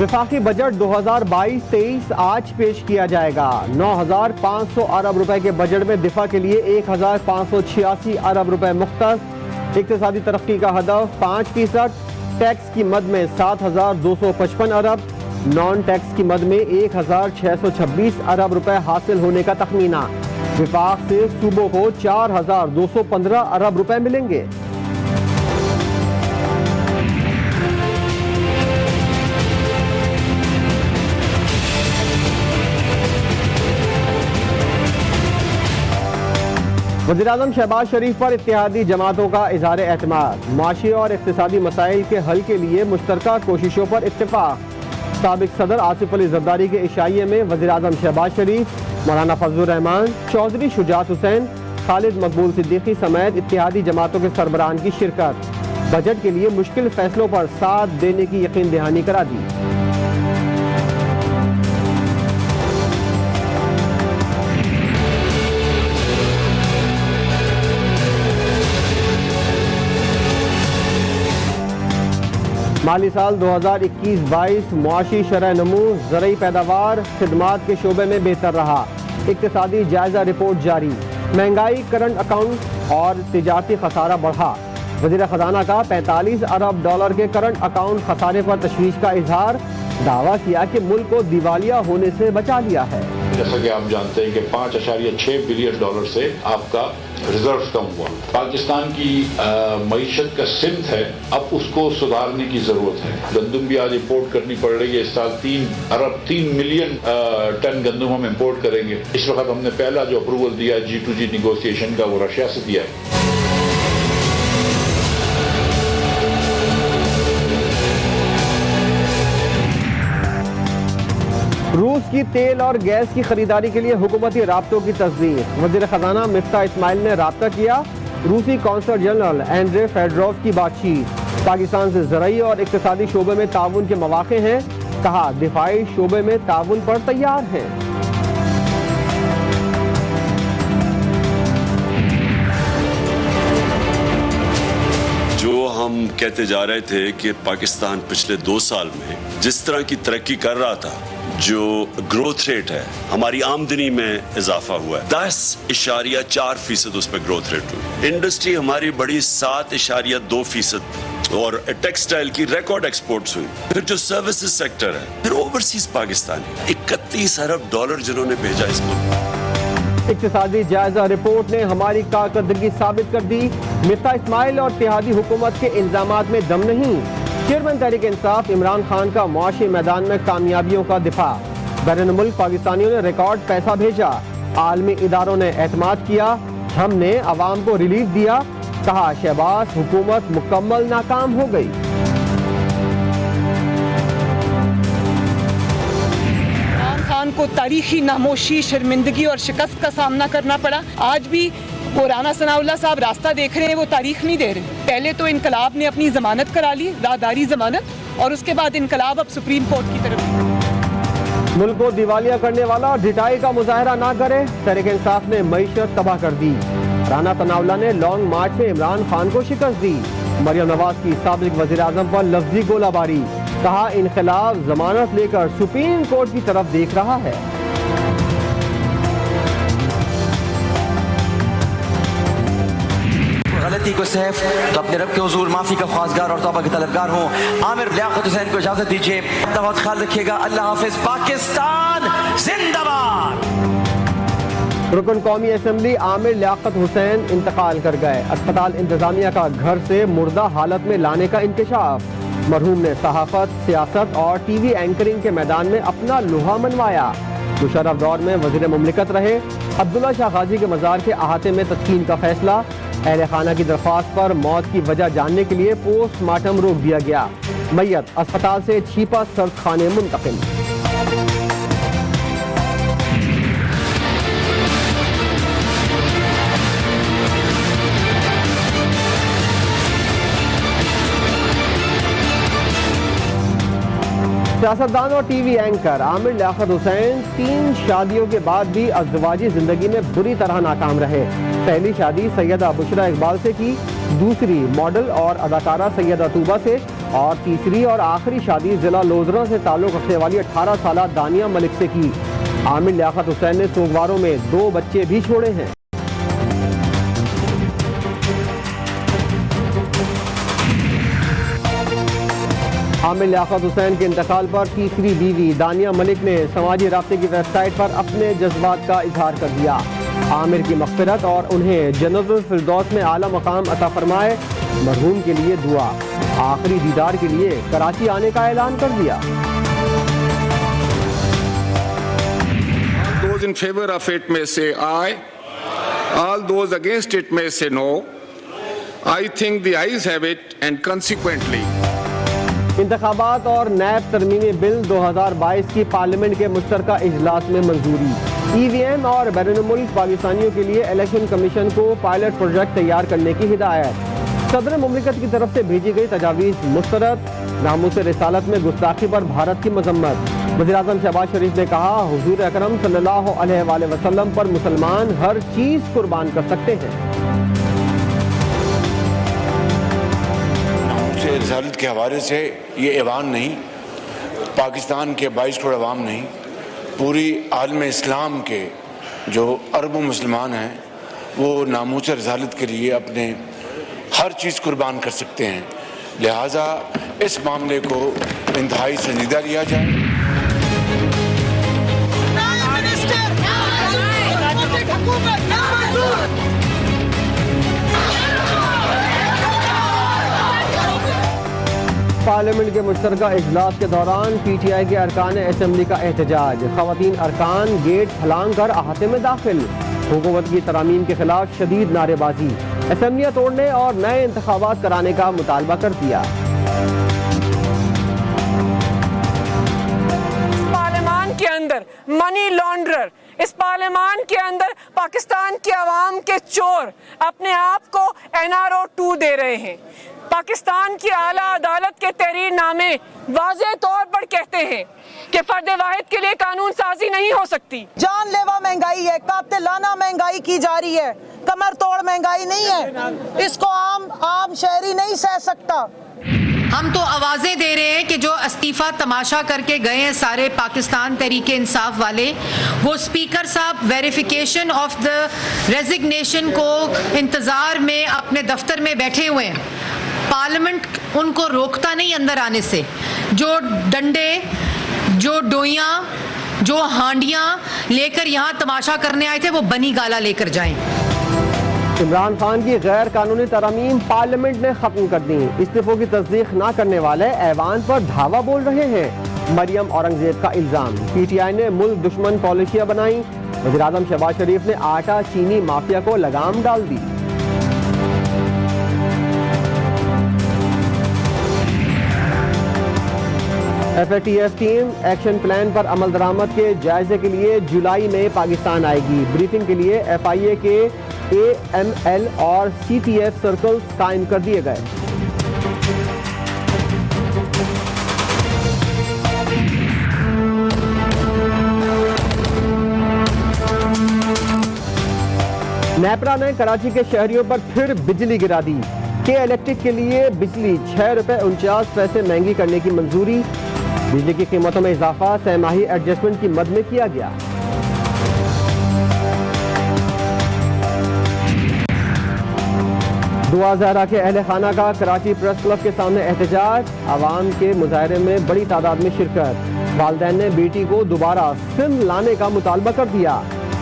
वफाकी बजट 2022-23 आज पेश किया जाएगा। 9,500 अरब रुपए के बजट में दिफा के लिए 1,586 अरब रुपए मुख्तस। इक्तिसादी तरक्की का हदफ 5%। टैक्स की मद में 7,255 अरब, नॉन टैक्स की मद में 1,626 अरब रुपए हासिल होने का तखमीना। विफाक से सूबों को 4,215 अरब रुपए मिलेंगे। वज़ीर-ए-आज़म शहबाज शरीफ पर इत्तेहादी जमातों का इज़हार एतमाद। माशी और इक़्तिसादी मसाइल के हल के लिए मुश्तरका कोशिशों पर इत्तिफ़ाक़। साबिक़ सदर आसिफ अली ज़रदारी के इशाइये में वज़ीर-ए-आज़म शहबाज शरीफ, मौलाना फजलुर रहमान, चौधरी शुजात हुसैन, खालिद मकबूल सिद्दीकी समेत इत्तेहादी जमातों के सरबराहान की शिरकत। बजट के लिए मुश्किल फैसलों पर साथ देने की यकीन दहानी करा दी। माली साल 2021-22 मुआशी शरह नमू, ज़रई पैदावार, खिदमात के शोबे में बेहतर रहा। इक़्तिसादी जायजा रिपोर्ट जारी। महंगाई, करंट अकाउंट और तिजारती खसारा बढ़ा। वज़ीर ख़जाना का 45 अरब डॉलर के करंट अकाउंट खसारे पर तशवीश का इजहार। दावा किया कि मुल्क को दिवालिया होने से बचा लिया है। जैसा कि आप जानते हैं कि 5.6 बिलियन डॉलर से आपका रिजर्व कम हुआ। पाकिस्तान की मईशत का सिमत है, अब उसको सुधारने की जरूरत है। गंदम भी आज इम्पोर्ट करनी पड़ रही है। इस साल 3 मिलियन टन गंदम हम इम्पोर्ट करेंगे। इस वक्त हमने पहला जो अप्रूवल दिया है G2G निगोसिएशन का, वो रशिया से दिया है। रूस की तेल और गैस की खरीदारी के लिए हुकूमती राब्तों की तस्दीक। वज़ीर ख़जाना मिफ्ता इस्माइल ने राब्ता किया। रूसी कौंसल जनरल एंड्रे फेडरोव की बातचीत। पाकिस्तान से ज़रई और इक़्तिसादी शोबे में ताउन के मौक़े हैं। कहा दिफाई शोबे में ताउन पर तैयार हैं। जो हम कहते जा रहे थे कि पाकिस्तान पिछले 2 साल में जिस तरह की तरक्की कर रहा था, जो ग्रोथ रेट है, हमारी आमदनी में इजाफा हुआ है 10.4% उस पर ग्रोथ रेट हुई। इंडस्ट्री हमारी बढ़ी 7.2% और टेक्सटाइल की रिकॉर्ड एक्सपोर्ट्स हुई। फिर जो सर्विसेज सेक्टर है, फिर ओवरसीज पाकिस्तानी 31 अरब डॉलर जिन्होंने भेजा इसको। इक़्तिसादी जायजा रिपोर्ट ने हमारी कारकर्दगी साबित कर दी। मिफ्ता इस्माइल और इत्तेहादी हुकूमत के इल्जामात में दम नहीं। चेयरमैन तहरीक इंसाफ इमरान खान का मुआशी मैदान में कामयाबियों का दिफा। बैरून मुल्क पाकिस्तानियों ने रिकॉर्ड पैसा भेजा। आलमी इदारों ने एतमाद किया। हमने अवाम को रिलीफ दिया। कहा शहबाज हुकूमत मुकम्मल नाकाम हो गई। इमरान खान को तारीखी नामोशी, शर्मिंदगी और शिकस्त का सामना करना पड़ा। आज भी वो राना सनाउल्लाह साहब रास्ता देख रहे हैं, वो तारीख नहीं दे रहे। पहले तो इनकलाब ने अपनी जमानत करा ली, राहदारी जमानत, और उसके बाद इनकलाब अब सुप्रीम कोर्ट की तरफ। मुल्क को दिवालिया करने वाला ढिठाई का मुजाहरा ना करे। तहरीक इंसाफ ने मईशत तबाह कर दी। राना सनाउल्लाह ने लॉन्ग मार्च में इमरान खान को शिकस्त दी। मरियम नवाज की साबिक वज़ीर-ए-आज़म पर लफ्जी गोलाबारी। कहा इनकलाब जमानत लेकर सुप्रीम कोर्ट की तरफ देख रहा है। गलती को सैफ तो अपने रब के हुजूर माफी का ख्वाजगार और तौबा के तलबगार हूँ। आमिर लियाकत हुसैन को इजाजत दीजिए। अपना बहुत ख्याल रखिएगा। अल्लाह हाफिज। पाकिस्तान जिंदाबाद। रुकन कौमी असम्बली आमिर लियाकत हुसैन इंतकाल कर गए। अस्पताल इंतजामिया का घर से मुर्दा हालत में लाने का इंकशाफ। मरहूम ने सहाफत, सियासत और टीवी एंकरिंग के मैदान में अपना लोहा मनवाया। मुशर्रफ दौर में वजीर मुमलिकत रहे। अब्दुल्ला शाह गाजी के मज़ार के अहाते में तदफीन का फैसला। अहले खाना की दरख्वास्त पर मौत की वजह जानने के लिए पोस्टमार्टम रोक दिया गया। मैयत अस्पताल से छिपा सर्द खाने मुंतकिल। सियासतदान और टीवी एंकर आमिर लियाकत हुसैन 3 शादियों के बाद भी अज़दवाजी जिंदगी में बुरी तरह नाकाम रहे। पहली शादी सैयदा बुशरा इकबाल से की, दूसरी मॉडल और अदाकारा सैयदा तूबा से, और तीसरी और आखिरी शादी जिला लोधरा से ताल्लुक़ रखने वाली 18 साल दानिया मलिक से की। आमिर लियाकत हुसैन ने सोमवारों में 2 बच्चे भी छोड़े हैं। आमिर लियाकत हुसैन के इंतकाल पर तीसरी बीवी दानिया मलिक ने समाजी राब्ते की वेबसाइट पर अपने जज्बात का इजहार कर दिया। आमिर की मग़फ़िरत और उन्हें जन्नतुल फिरदौस में आला मकाम अता फरमाए। मरहूम के लिए दुआ। आखिरी दीदार के लिए कराची आने का ऐलान कर दिया। Those in favor of it may say aye. All those against it may say no. I think the ayes have it and consequently इंतखाबात और नैब तरमीमी बिल 2022 की पार्लियामेंट के मुश्तरका इजलास में मंजूरी। EVM और बैरून-मुल्क पाकिस्तानियों के लिए इलेक्शन कमीशन को पायलट प्रोजेक्ट तैयार करने की हिदायत। सदर मुमलिकत की तरफ से भेजी गई तजावीज़ मुस्तरद। नामूस रिसालत में गुस्ताखी पर भारत की मजम्मत। वज़ीर-ए-आज़म शहबाज शरीफ ने कहा, हुजूर अकरम सल्लल्लाहु अलैहि वसल्लम पर मुसलमान हर चीज़ कुर्बान कर सकते हैं। रिसालत के हवाले से ये ऐवान नहीं, पाकिस्तान के 22 करोड़ अवाम नहीं, पूरी आलम इस्लाम के जो अरबों मुसलमान हैं वो नामूस रिसालत के लिए अपने हर चीज़ कुर्बान कर सकते हैं। लिहाजा इस मामले को इंतहाई संजीदा लिया जाए। पार्लियामेंट के मुश्तरका इजलास के दौरान PTI के अरकान असम्बली का एहतजाज। ख़वातीन अरकान गेट फलांग कर अहाते में दाखिल। हुकूमत की तरामीम के खिलाफ शदीद नारेबाजी। असम्बलियाँ तोड़ने और नए इंतखाबात कराने का मुतालबा कर दिया। पार्लियामान के अंदर मनी लॉन्ड्रर, इस पार्लियामान के अंदर पाकिस्तान के अवाम के चोर अपने आप को NRO 2 दे रहे हैं। पाकिस्तान की आला अदालत के तहरीर नामे वाज़ेह तौर पर कहते हैं कि फर्द वाहिद के लिए कानून साजी नहीं हो सकती। जानलेवा महंगाई है, कातिलाना महंगाई की जा रही है, कमर तोड़ महंगाई नहीं है। इसको आम शहरी नहीं सह सकता। हम तो आवाजें दे रहे हैं कि जो इस्तीफा तमाशा करके गए हैं सारे पाकिस्तान तहरीके इंसाफ वाले, वो स्पीकर साहब वेरिफिकेशन ऑफ द रेजिग्नेशन को इंतजार में अपने दफ्तर में बैठे हुए हैं। पार्लियामेंट उनको रोकता नहीं अंदर आने से। जो डंडे, जो डोइयां, जो हांडियां लेकर यहाँ तमाशा करने आए थे वो बनी गाला लेकर जाएं। इमरान खान की गैर कानूनी तरामीम पार्लियामेंट ने खत्म कर दी। इस्तीफों की तस्दीक न करने वाले ऐवान पर धावा बोल रहे हैं। मरियम औरंगजेब का इल्जाम। PTI ने मुल्क दुश्मन पॉलिसियां बनाई। वज़ीर-ए-आज़म शहबाज शरीफ ने आटा चीनी माफिया को लगाम डाल दी। FATF टीम एक्शन प्लान पर अमल दरामद के जायजे के लिए जुलाई में पाकिस्तान आएगी। ब्रीफिंग के लिए FIA के AML और CTF सर्कल्स कायम कर दिए गए। नेपरा ने कराची के शहरियों पर फिर बिजली गिरा दी। के इलेक्ट्रिक के लिए बिजली ₹6.49 महंगी करने की मंजूरी। बिजली की कीमतों में इजाफा सहमाही एडजस्टमेंट की मद में किया गया। दुआ ज़हरा के अहले खाना का कराची प्रेस क्लब के सामने एहतजाज। आवाम के मुजाहरे में बड़ी तादाद में शिरकत। वालिदैन ने बेटी को दोबारा सिंध लाने का मुतालबा कर दिया।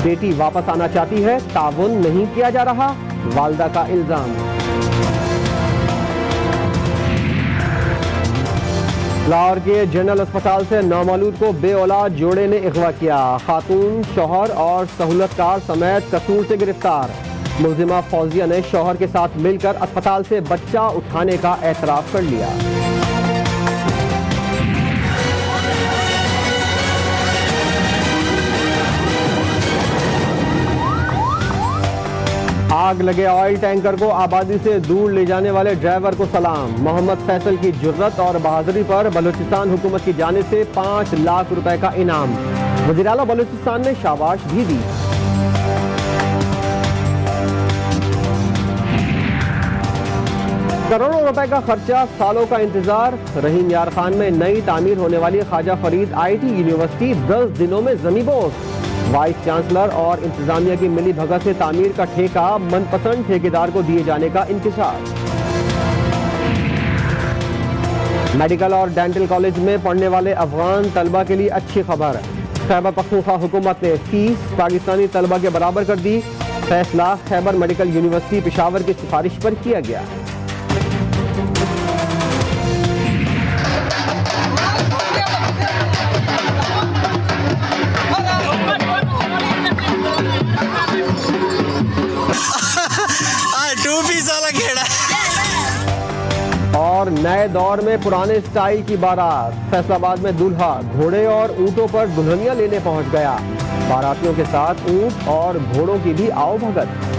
बेटी वापस आना चाहती है, ताउन नहीं किया जा रहा, वालदा का इल्जाम। लाहौर के जनरल अस्पताल से नौमौलूद को बेऔलाद जोड़े ने अगवा किया। खातून, शौहर और सहूलतकार समेत कसूर से गिरफ्तार। मुलजिमा फौजिया ने शौहर के साथ मिलकर अस्पताल से बच्चा उठाने का एतराफ कर लिया। आग लगे ऑयल टैंकर को आबादी से दूर ले जाने वाले ड्राइवर को सलाम। मोहम्मद फैसल की जुर्रत और बहादुरी पर बलूचिस्तान हुकूमत की जानिब से 5 लाख रुपए का इनाम। वज़ीर आला बलूचिस्तान ने शाबाश भी दी। करोड़ों रुपए का खर्चा, सालों का इंतजार। रहीम यार खान में नई तामीर होने वाली ख्वाजा फरीद IT यूनिवर्सिटी 10 दिनों में जमींदोज। वाइस चांसलर और इंतजामिया की मिली भगत से तामीर का ठेका मनपसंद ठेकेदार को दिए जाने का इंकिशाफ। मेडिकल और डेंटल कॉलेज में पढ़ने वाले अफगान तलबा के लिए अच्छी खबर। खैबर पख्तूनख्वा हुकूमत ने फीस पाकिस्तानी तलबा के बराबर कर दी। फैसला खैबर मेडिकल यूनिवर्सिटी पेशावर की सिफारिश पर किया गया। और नए दौर में पुराने स्टाइल की बारात। फैसलाबाद में दूल्हा घोड़े और ऊंटों पर दुल्हनियां लेने पहुंच गया। बारातियों के साथ ऊंट और घोड़ों की भी आओ भगत।